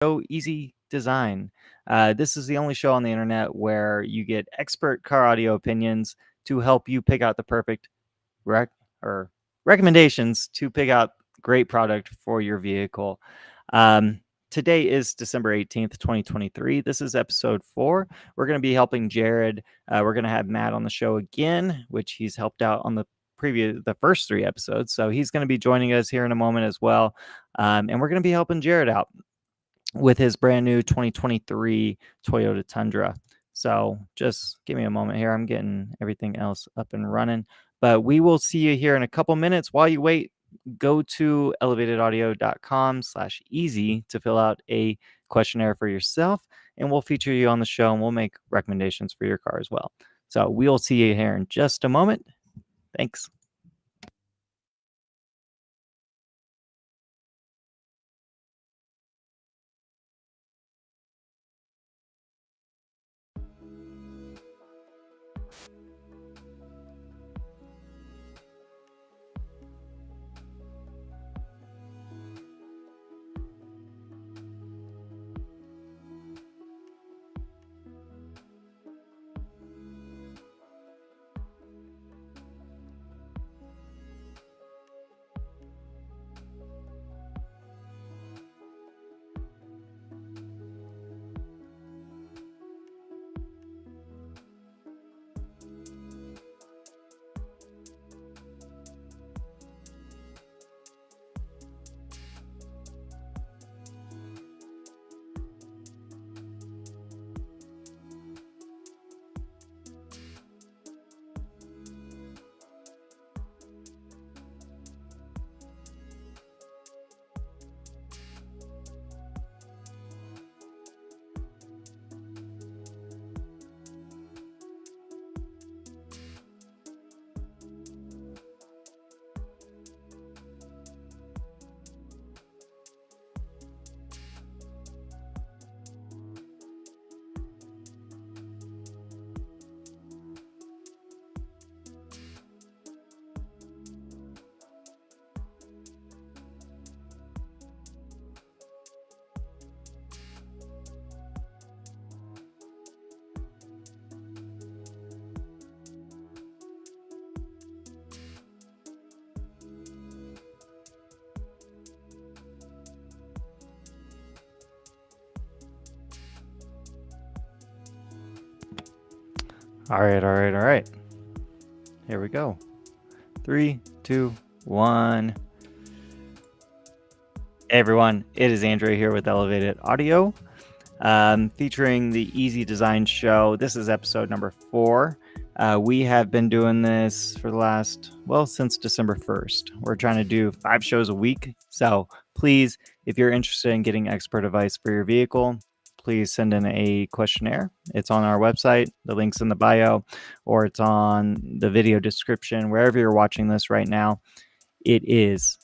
show, Easy Design. This is the only show on the internet where you get expert car audio opinions to help you pick out the perfect recommendations to pick out great product for your vehicle. Today is December 18th, 2023. This is episode 4. We're going to be helping Jared. We're going to have Matt on the show again, which he's helped out on the first 3 episodes. So he's going to be joining us here in a moment as well. And we're going to be helping Jared out with his brand new 2023 Toyota Tundra. So just give me a moment here. I'm getting everything else up and running. But we will see you here in a couple minutes. While you wait, go to elevatedaudio.com/easy to fill out a questionnaire for yourself, and we'll feature you on the show, and we'll make recommendations for your car as well. So we'll see you here in just a moment. Thanks. All right. Here we go. 3, 2, 1. Hey everyone, it is Andrew here with Elevated Audio, featuring the Easy Design Show. This is episode number 4. We have been doing this for the since December 1st. We're trying to do 5 shows a week. So please, if you're interested in getting expert advice for your vehicle, please send in a questionnaire. It's on our website. The link's in the bio, or it's on the video description. Wherever you're watching this right now, it is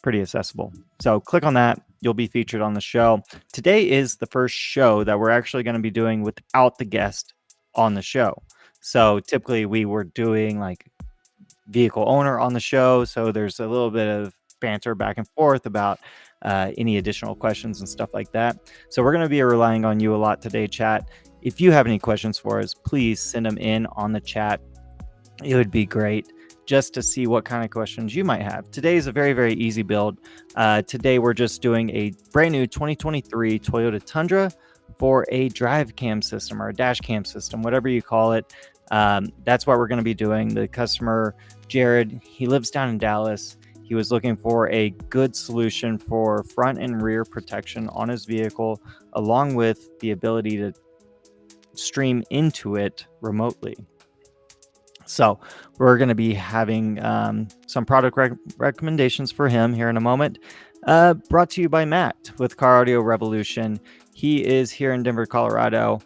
pretty accessible. So click on that. You'll be featured on the show. Today is the first show that we're actually going to be doing without the guest on the show. So typically we were doing like vehicle owner on the show. So there's a little bit of banter back and forth about any additional questions and stuff like that. So we're going to be relying on you a lot today, chat. If you have any questions for us, please send them in on the chat. It would be great just to see what kind of questions you might have. Today is a very, very easy build. Today we're just doing a brand new 2023 Toyota Tundra for a drive cam system or a dash cam system, whatever you call it. That's what we're going to be doing. The customer, Jared, he lives down in Dallas. He was looking for a good solution for front and rear protection on his vehicle, along with the ability to stream into it remotely. So we're going to be having some product recommendations for him here in a moment, brought to you by Matt with Car Audio Revolution. He is here in Denver, Colorado.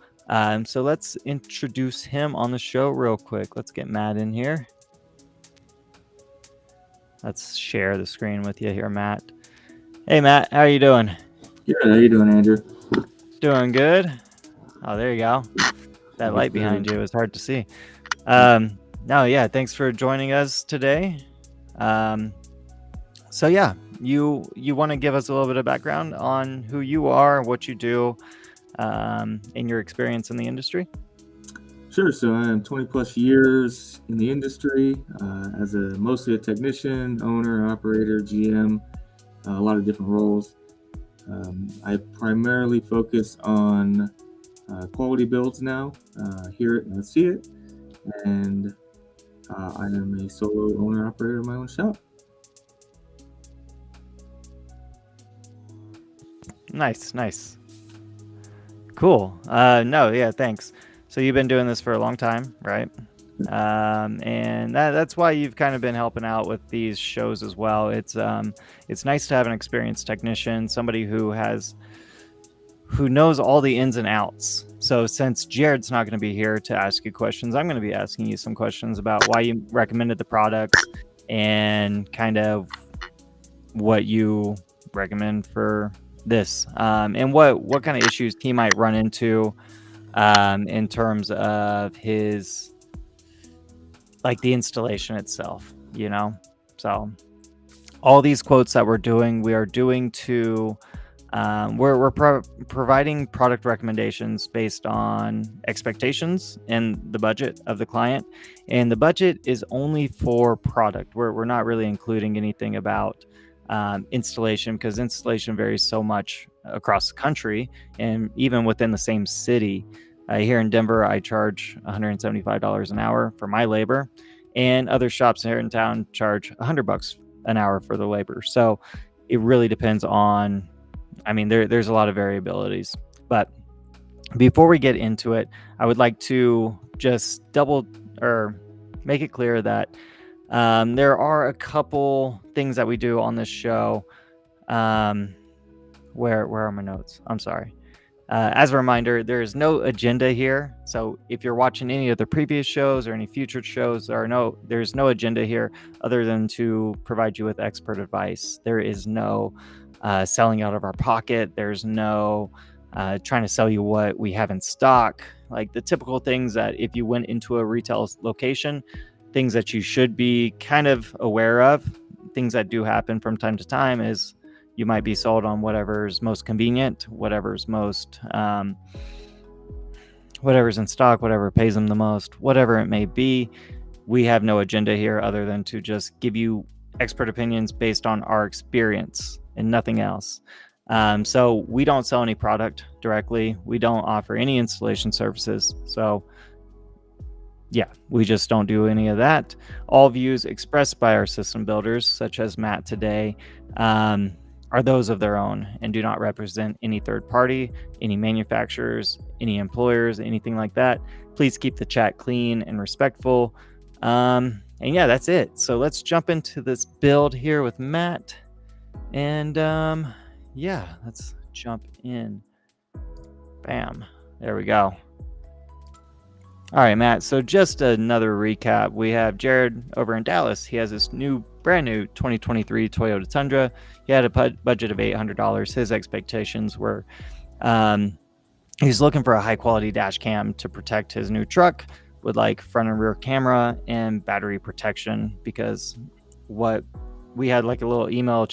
So let's introduce him on the show real quick. Let's get Matt in here. Let's share the screen with you here, Matt. Hey, Matt, how are you doing? Good. How you doing, Andrew? Doing good. Oh, there you go. That light behind you is hard to see. No, yeah, thanks for joining us today. So yeah, you want to give us a little bit of background on who you are, what you do, and your experience in the industry? Sure. So I am 20 plus years in the industry as mostly a technician, owner, operator, GM, a lot of different roles. I primarily focus on quality builds now, hear it and see it, and I am a solo owner operator of my own shop. Nice. Cool. No, yeah, thanks. So you've been doing this for a long time, right? And that's why you've kind of been helping out with these shows as well. It's nice to have an experienced technician, somebody who knows all the ins and outs. So since Jared's not going to be here to ask you questions, I'm going to be asking you some questions about why you recommended the products and kind of what you recommend for this, and what kind of issues he might run into in terms of his, like, the installation itself, So all these quotes that we're doing, we are doing to we're providing product recommendations based on expectations and the budget of the client, and the budget is only for product. We're not really including anything about installation, because installation varies so much across the country and even within the same city. Here in Denver, I charge $175 an hour for my labor, and other shops here in town charge $100 an hour for the labor. So it really depends on, there's a lot of variabilities. But before we get into it, I would like to just make it clear that there are a couple things that we do on this show. Where are my notes? I'm sorry. As a reminder, there is no agenda here. So if you're watching any of the previous shows or any future shows, there's no agenda here other than to provide you with expert advice. There is no selling out of our pocket. There's no trying to sell you what we have in stock. Like the typical things that if you went into a retail location, things that you should be kind of aware of, things that do happen from time to time, is you might be sold on whatever's most convenient, whatever's in stock, whatever pays them the most, whatever it may be. We have no agenda here other than to just give you expert opinions based on our experience and nothing else. So we don't sell any product directly. We don't offer any installation services. So yeah, we just don't do any of that. All views expressed by our system builders, such as Matt today, are those of their own and do not represent any third party, any manufacturers, any employers, anything like that. Please keep the chat clean and respectful. And yeah, that's it. So let's jump into this build here with Matt. And yeah, let's jump in. Bam. There we go. All right, Matt. So just another recap. We have Jared over in Dallas. He has this brand new 2023 Toyota Tundra. He had a budget of $800. His expectations were he's looking for a high quality dash cam to protect his new truck with like front and rear camera and battery protection, because what we had like a little email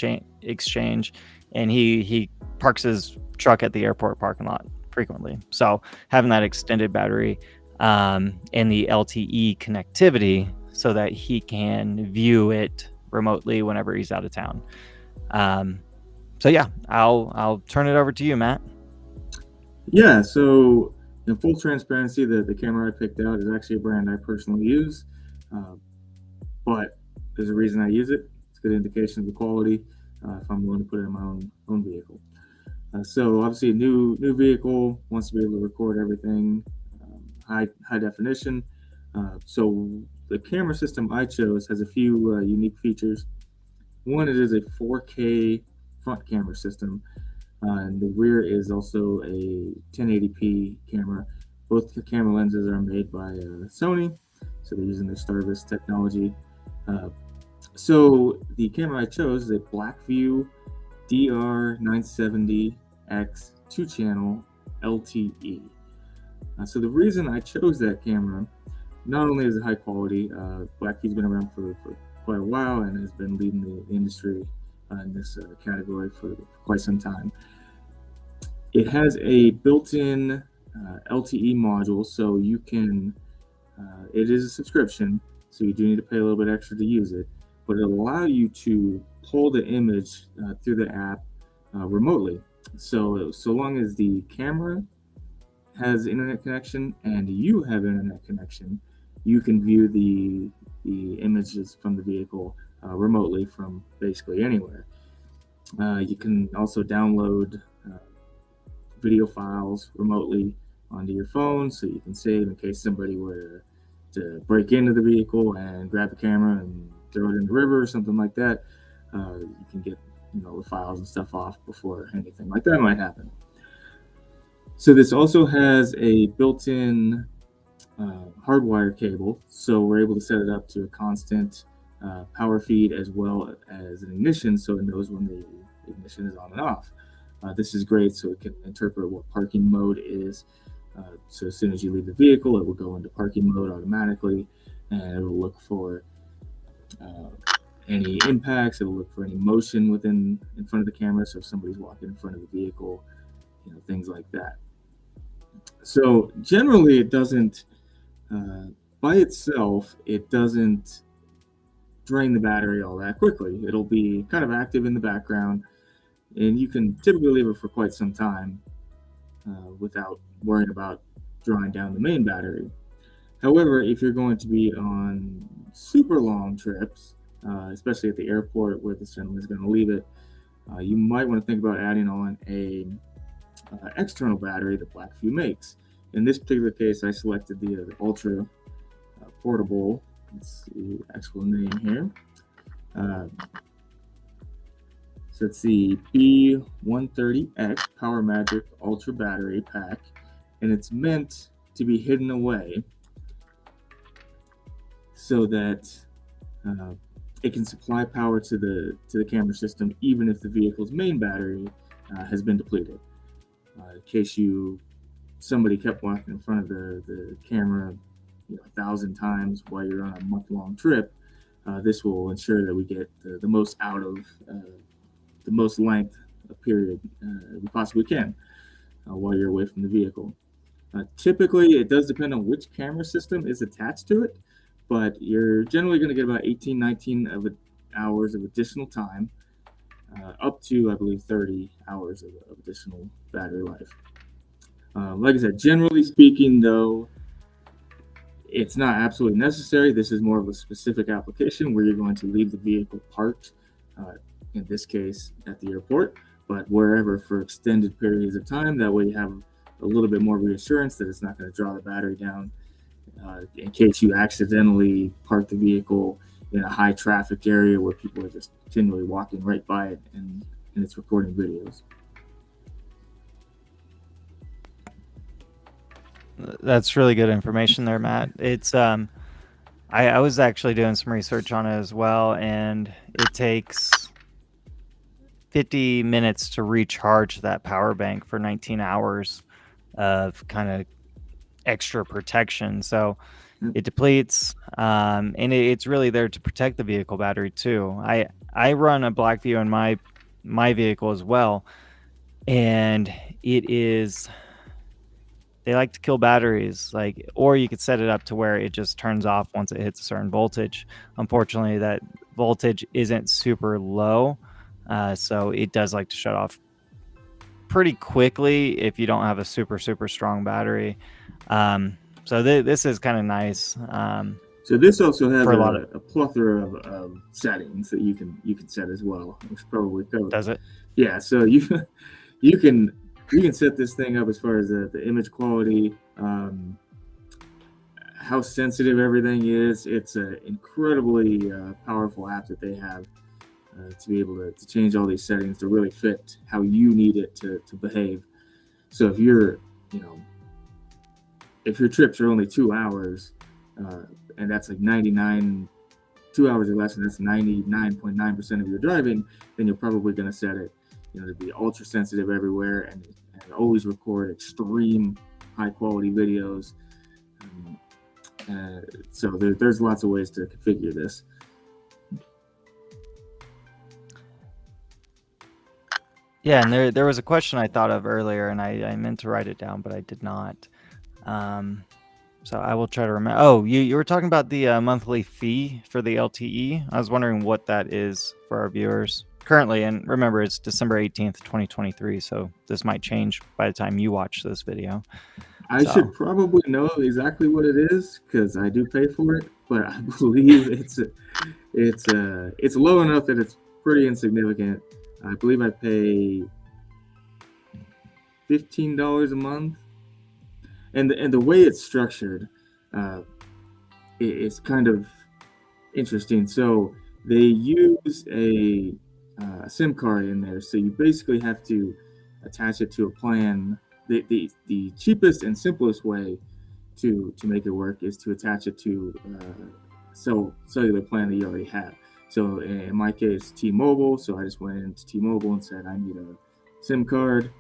exchange, and he parks his truck at the airport parking lot frequently. So having that extended battery and the LTE connectivity so that he can view it remotely whenever he's out of town. So yeah, I'll turn it over to you, Matt. Yeah, so in full transparency, the camera I picked out is actually a brand I personally use, but there's a reason I use it. It's a good indication of the quality if I'm willing to put it in my own vehicle. So obviously a new vehicle wants to be able to record everything high definition. So the camera system I chose has a few unique features. One, it is a 4K front camera system, and the rear is also a 1080p camera. Both the camera lenses are made by Sony, so they're using their Starvis technology. So the camera I chose is a Blackview DR970X 2-channel LTE. So the reason I chose that camera, not only is it high quality, Blackview's been around for quite a while and has been leading the industry in this category for quite some time. It has a built-in LTE module, so you can. It is a subscription, so you do need to pay a little bit extra to use it, but it'll allow you to pull the image through the app remotely. So long as the camera has internet connection and you have internet connection, you can view the images from the vehicle remotely from basically anywhere. You can also download video files remotely onto your phone, so you can save in case somebody were to break into the vehicle and grab the camera and throw it in the river or something like that. You can get the files and stuff off before anything like that might happen. So this also has a built-in hardwire cable, so we're able to set it up to a constant power feed as well as an ignition, so it knows when the ignition is on and off. This is great, so it can interpret what parking mode is. So as soon as you leave the vehicle, it will go into parking mode automatically, and it will look for any impacts. It will look for any motion in front of the camera. So if somebody's walking in front of the vehicle, things like that. So generally, it doesn't, by itself, it doesn't drain the battery all that quickly. It'll be kind of active in the background, and you can typically leave it for quite some time without worrying about drawing down the main battery. However, if you're going to be on super long trips, especially at the airport where this gentleman is going to leave it, you might want to think about adding on a external battery that Blackview makes. In this particular case, I selected the Ultra portable. Let's see the actual name here. So it's the B130X Power Magic Ultra Battery Pack, and it's meant to be hidden away so that it can supply power to the camera system even if the vehicle's main battery has been depleted. In case somebody kept walking in front of the camera 1,000 times while you're on a month-long trip, this will ensure that we get the most out of the most length period we possibly can while you're away from the vehicle. Typically, it does depend on which camera system is attached to it, but you're generally going to get about 18, 19 hours of additional time, up to, I believe, 30 hours of additional battery life. Like I said, generally speaking, though, it's not absolutely necessary. This is more of a specific application where you're going to leave the vehicle parked, in this case, at the airport, but wherever for extended periods of time. That way you have a little bit more reassurance that it's not going to draw the battery down in case you accidentally park the vehicle in a high traffic area where people are just continually walking right by it and it's recording videos. That's really good information there, Matt. It's I was actually doing some research on it as well, and it takes 50 minutes to recharge that power bank for 19 hours of kind of extra protection. So it depletes, and it's really there to protect the vehicle battery too. I run a Blackview in my vehicle as well, and it is, they like to kill batteries, or you could set it up to where it just turns off once it hits a certain voltage. Unfortunately, that voltage isn't super low, so it does like to shut off pretty quickly if you don't have a super strong battery. So this is kind of nice. So this also has a plethora of settings that you can set as well, which probably covers. Does it? Yeah. So you can set this thing up as far as the image quality, how sensitive everything is. It's an incredibly powerful app that they have to be able to change all these settings to really fit how you need it to behave. So if your trips are only 2 hours, and that's like 2 hours or less, and that's 99.9% of your driving, then you're probably going to set it to be ultra sensitive everywhere and always record extreme high quality videos. So there's lots of ways to configure this. Yeah, and there was a question I thought of earlier, and I meant to write it down, but I did not. So I will try to remember. Oh, you were talking about the monthly fee for the LTE. I was wondering what that is for our viewers currently. And remember, it's December 18th, 2023. So this might change by the time you watch this video. I So should probably know exactly what it is because I do pay for it, but I believe it's low enough that it's pretty insignificant. I believe I pay $15 a month, and the way it's structured, uh, it's kind of interesting. So they use a SIM card in there, so you basically have to attach it to a plan. The cheapest and simplest way to make it work is to attach it to cellular plan that you already have. So in my case, T-Mobile. So I just went into T-Mobile and said I need a SIM card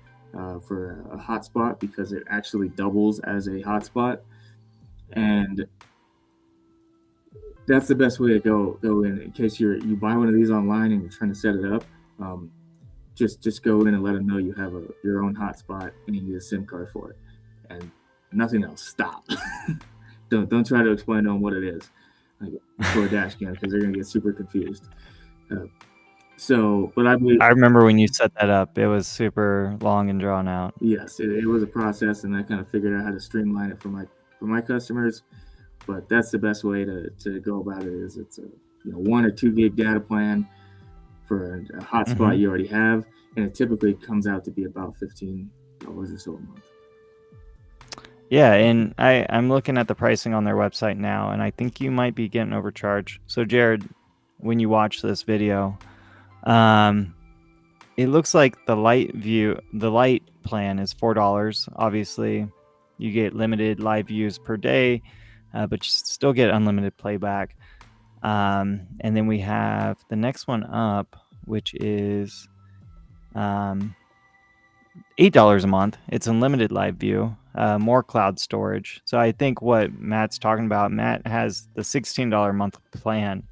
for a hotspot because it actually doubles as a hotspot, and that's the best way to go in case you buy one of these online and you're trying to set it up. Um, just go in and let them know you have your own hotspot and you need a SIM card for it, and nothing else. Stop. don't try to explain to them what it is for a dash cam because they're gonna get super confused. But I believe I remember when you set that up, it was super long and drawn out. yes, it was a process, and I kind of figured out how to streamline it for my customers. But that's the best way to go about it. Is it's a 1 or 2 gig data plan for a hotspot you already have, and it typically comes out to be about $15 or so a month. Yeah, and I'm looking at the pricing on their website now, and I think you might be getting overcharged. So Jared, when you watch this video, it looks like the light plan is $4. Obviously, you get limited live views per day, but you still get unlimited playback. And then we have the next one up, which is $8 a month. It's unlimited live view, more cloud storage. So I think what Matt's talking about, Matt has the $16 a month plan,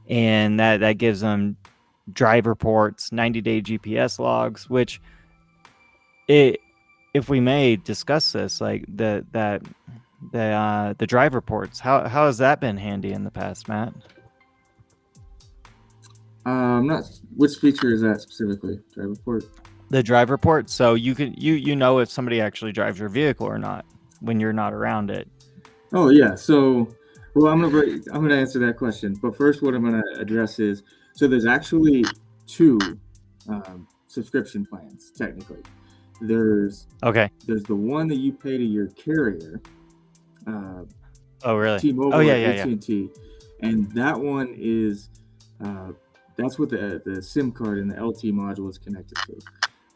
and that gives them drive reports, 90-day GPS logs, which if we may discuss this, like the drive reports, how has that been handy in the past, Matt? Not which feature is that specifically? Drive report. The drive report, so you can you know if somebody actually drives your vehicle or not when you're not around it. Oh yeah. So, well, I'm gonna answer that question, but first, what I'm gonna address is there's actually 2 subscription plans technically. There's the one that you pay to your carrier. Oh really? T-Mobile, oh yeah, AT&T, and that one is that's what the SIM card and the LT module is connected to.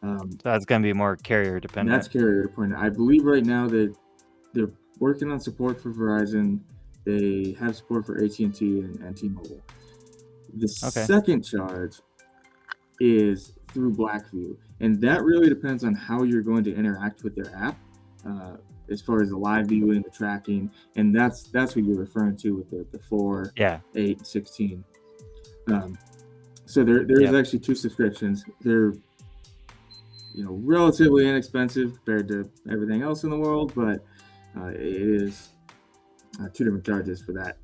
So that's going to be more carrier dependent. That's carrier dependent. I believe right now that they're working on support for Verizon. They have support for AT&T and T-Mobile. The second charge is through Blackview, and that really depends on how you're going to interact with their app, as far as the live viewing, the tracking, and that's what you're referring to with the 4, 8, 16. So there's actually 2 subscriptions. They're relatively inexpensive compared to everything else in the world, but it is 2 different charges for that.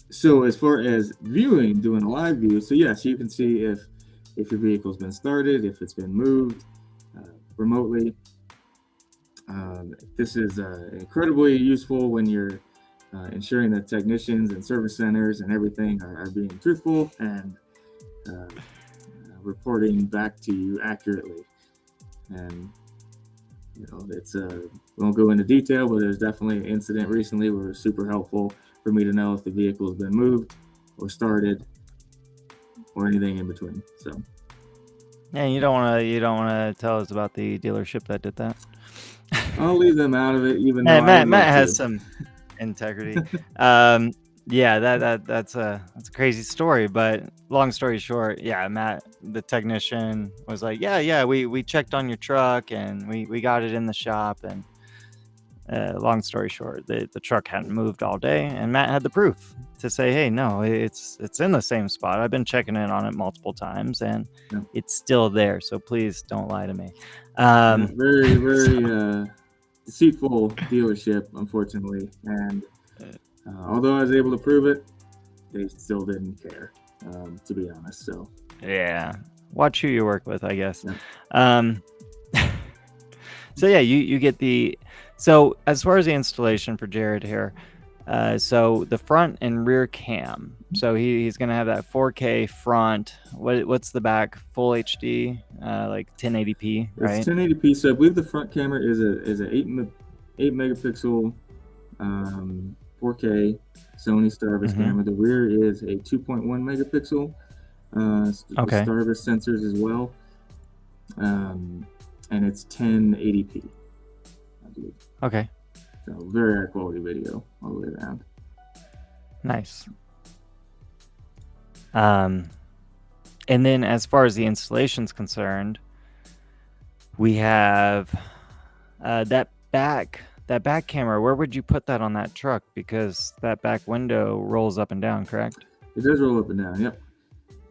So as far as viewing, doing a live view, so yes, you can see if your vehicle's been started, if it's been moved remotely. This is incredibly useful when you're ensuring that technicians and service centers and everything are being truthful and reporting back to you accurately. And it's we won't go into detail, but there's definitely an incident recently where it was super helpful for me to know if the vehicle has been moved or started or anything in between. So yeah, you don't want to tell us about the dealership that did that. I'll leave them out of it, even though Matt has some integrity. Yeah, that's a crazy story, but long story short, yeah, Matt, the technician, was like, yeah, we checked on your truck and we got it in the shop, and long story short, the truck hadn't moved all day, and Matt had the proof to say, "Hey, no, it's in the same spot. I've been checking in on it multiple times, and it's still there. So please don't lie to me." Very, very deceitful dealership, unfortunately. And although I was able to prove it, they still didn't care, to be honest. So yeah, watch who you work with, I guess. Yeah. So yeah, you get the. So as far as the installation for Jared here, so the front and rear cam. So he's gonna have that 4K front. What's the back? Full HD, like 1080p, right? It's 1080p. So I believe the front camera is a 8 megapixel 4K Sony Starvis camera. The rear is a 2.1 megapixel Starvis sensors as well, and it's 1080p, I believe. Okay. So very high quality video all the way around. Nice. And then as far as the installation's concerned, we have that back camera. Where would you put that on that truck? Because that back window rolls up and down, correct? It does roll up and down, yep.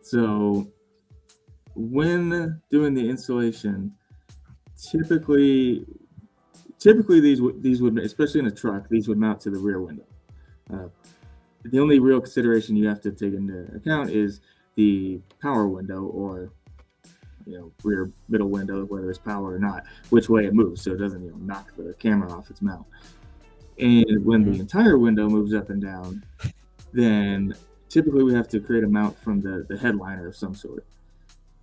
So when doing the installation, typically these would, especially in a truck, these would mount to the rear window. The only real consideration you have to take into account is the power window, or rear middle window, whether it's power or not, which way it moves, so it doesn't knock the camera off its mount. And when the entire window moves up and down, then typically we have to create a mount from the headliner of some sort,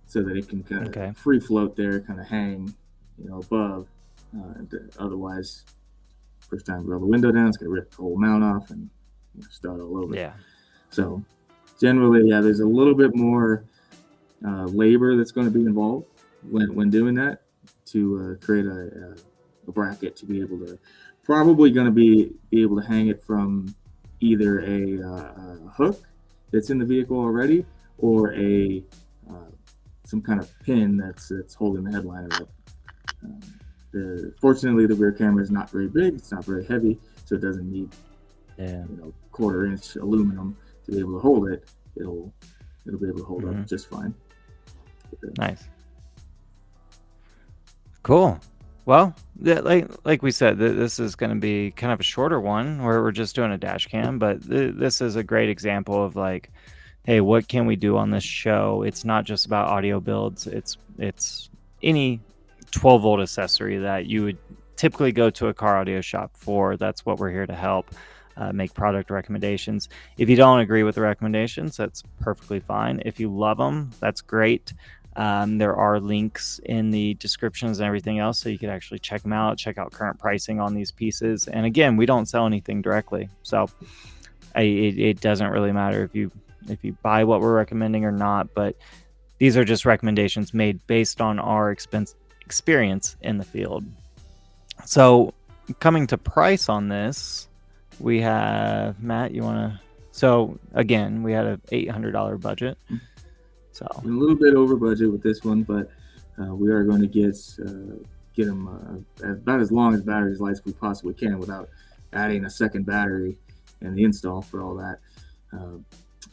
so that it can kind of free float there, kind of hang above. Otherwise, first time you roll the window down, it's going to rip the whole mount off and start all over. Yeah. So generally, there's a little bit more labor that's going to be involved when doing that, to create a bracket to be able to, probably going to be able to hang it from either a hook that's in the vehicle already, or a some kind of pin that's holding the headliner up. Fortunately, the rear camera is not very big, it's not very heavy, so it doesn't need 1/4-inch aluminum to be able to hold it. It'll be able to hold up just fine. Nice. Cool. Well, like we said, this is going to be kind of a shorter one where we're just doing a dash cam, but this is a great example of like, hey, what can we do on this show? It's not just about audio builds. It's any 12-volt accessory that you would typically go to a car audio shop for. That's what we're here to help. Make product recommendations. If you don't agree with the recommendations, that's perfectly fine. If you love them, that's great. There are links in the descriptions and everything else, so you could actually check them out, check out current pricing on these pieces. And again, we don't sell anything directly, so it doesn't really matter if you buy what we're recommending or not, but these are just recommendations made based on our experience in the field. So coming to price on this, we have, Matt, you want to, so again, we had an $800 budget. So a little bit over budget with this one, but we are going to get them about as long as battery life as we possibly can without adding a second battery and the install for all that.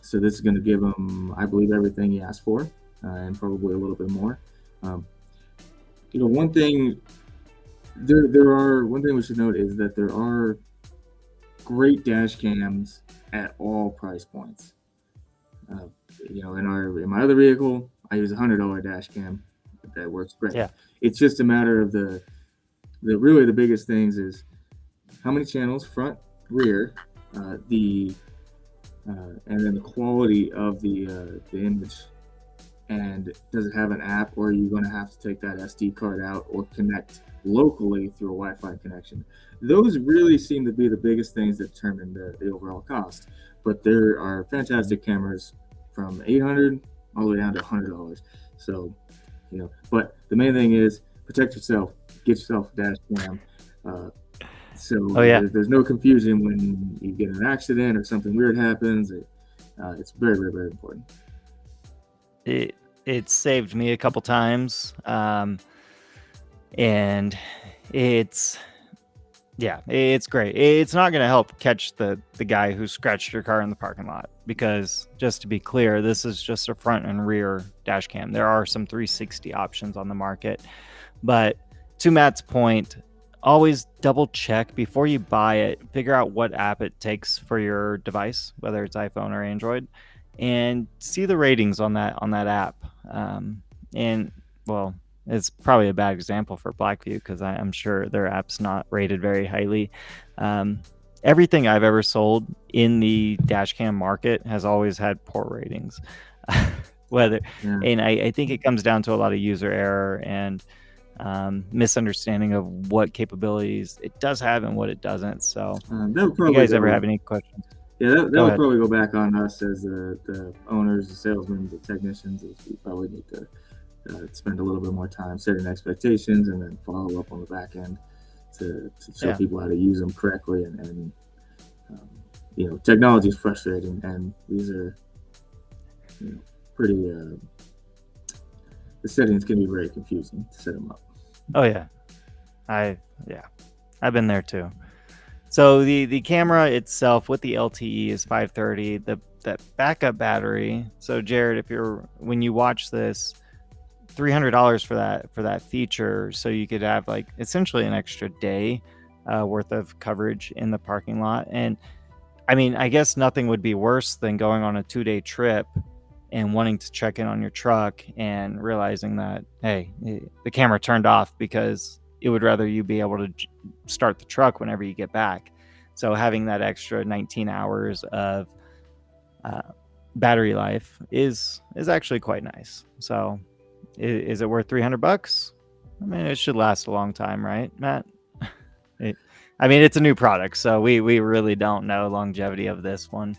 So this is going to give him, I believe, everything he asked for, and probably a little bit more. One thing we should note is that there are great dash cams at all price points. In my other vehicle, I use $100 dash cam that works great. Yeah. It's just a matter of really the biggest things is how many channels, front, rear, and then the quality of the image, and does it have an app, or are you going to have to take that SD card out or connect locally through a Wi-Fi connection? Those really seem to be the biggest things that determine the overall cost. But there are fantastic cameras from $800 all the way down to $100. So, but the main thing is protect yourself. Get yourself a dash cam. There's no confusion when you get in an accident or something weird happens. It's very, very, very important. It saved me a couple times, and it's Yeah, it's great. It's not going to help catch the guy who scratched your car in the parking lot, because just to be clear, this is just a front and rear dash cam. There are some 360 options on the market, but to Matt's point, always double check before you buy it. Figure out what app it takes for your device, whether it's iPhone or Android, and see the ratings on that app. And well, it's probably a bad example for Blackview, because I'm sure their app's not rated very highly. Everything I've ever sold in the dashcam market has always had poor ratings. And I think it comes down to a lot of user error and misunderstanding of what capabilities it does have and what it doesn't. So if you guys ever have any questions, yeah, that would probably go back on us as the owners, the salesmen, the technicians. We probably need to spend a little bit more time setting expectations and then follow up on the back end to show people how to use them correctly. And technology is frustrating, and these are pretty. The settings can be very confusing to set them up. Oh yeah, I've been there too. So the camera itself with the LTE is 530. That backup battery. So Jared, when you watch this, $300 for that feature, so you could have like essentially an extra day worth of coverage in the parking lot. And I mean, I guess nothing would be worse than going on a 2-day trip and wanting to check in on your truck and realizing that, hey, the camera turned off, because it would rather you be able to start the truck whenever you get back. So having that extra 19 hours of battery life is actually quite nice. So is it worth $300? I mean, it should last a long time, right, Matt? It's a new product, so we really don't know longevity of this one,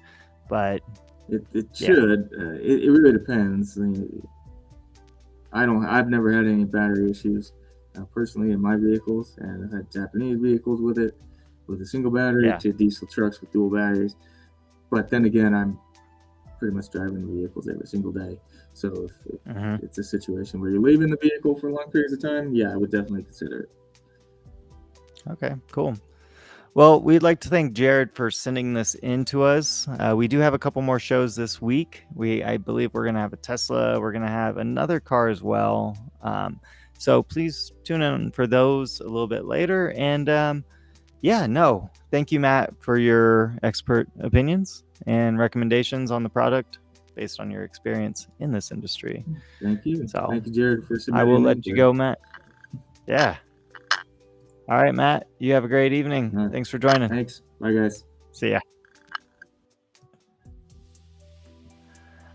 but it should. It really depends. I've never had any battery issues personally in my vehicles, and I've had Japanese vehicles with a single battery to diesel trucks with dual batteries. But then again, I'm pretty much driving the vehicles every single day. So if it's a situation where you're leaving the vehicle for long periods of time, I would definitely consider it. Okay, cool. Well, we'd like to thank Jared for sending this in to us. We do have a couple more shows this week. I believe we're going to have a Tesla. We're going to have another car as well. So please tune in for those a little bit later. And thank you, Matt, for your expert opinions and recommendations on the product based on your experience in this industry. Thank you. So thank you, Jared, for submitting. I will let you go, Matt. Yeah. All right, Matt, you have a great evening. Right. Thanks for joining. Thanks. Bye, guys. See ya.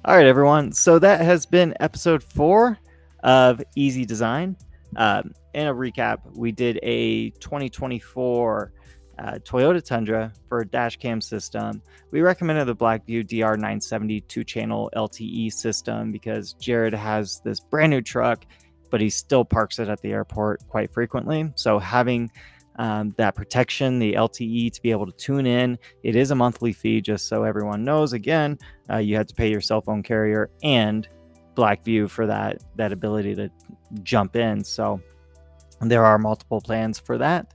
All right, everyone. So that has been episode 4 of Easy Design. In a recap, we did a 2024 Toyota Tundra for a dash cam system. We recommended the Blackview DR970 2-channel LTE system because Jared has this brand new truck, but he still parks it at the airport quite frequently. So having that protection, the LTE, to be able to tune in, it is a monthly fee, just so everyone knows. Again, you had to pay your cell phone carrier and Blackview for that ability to jump in. So there are multiple plans for that.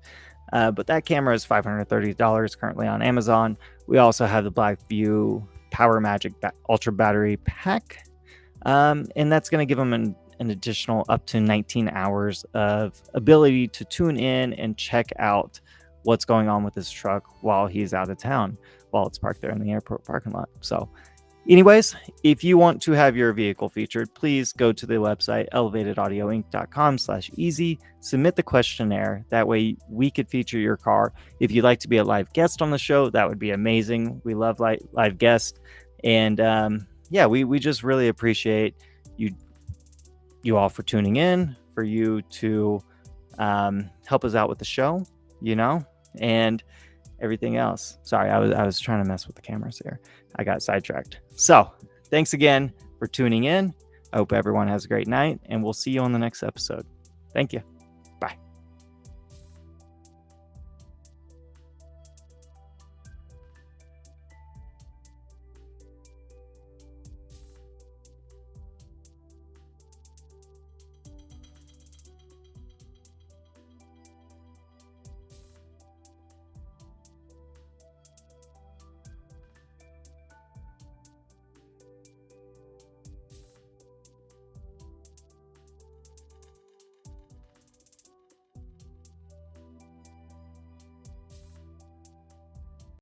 But that camera is $530 currently on Amazon. We also have the Blackview Power Magic Ultra Battery Pack. And that's going to give them an additional up to 19 hours of ability to tune in and check out what's going on with this truck while he's out of town, while it's parked there in the airport parking lot. So anyways, if you want to have your vehicle featured, please go to the website elevatedaudioinc.com/easy, submit the questionnaire. That way we could feature your car. If you'd like to be a live guest on the show, that would be amazing. We love live guests. And we just really appreciate you all for tuning in, for you to help us out with the show, and everything else. Sorry, I was trying to mess with the cameras here. I got sidetracked. So thanks again for tuning in. I hope everyone has a great night, and we'll see you on the next episode. Thank you.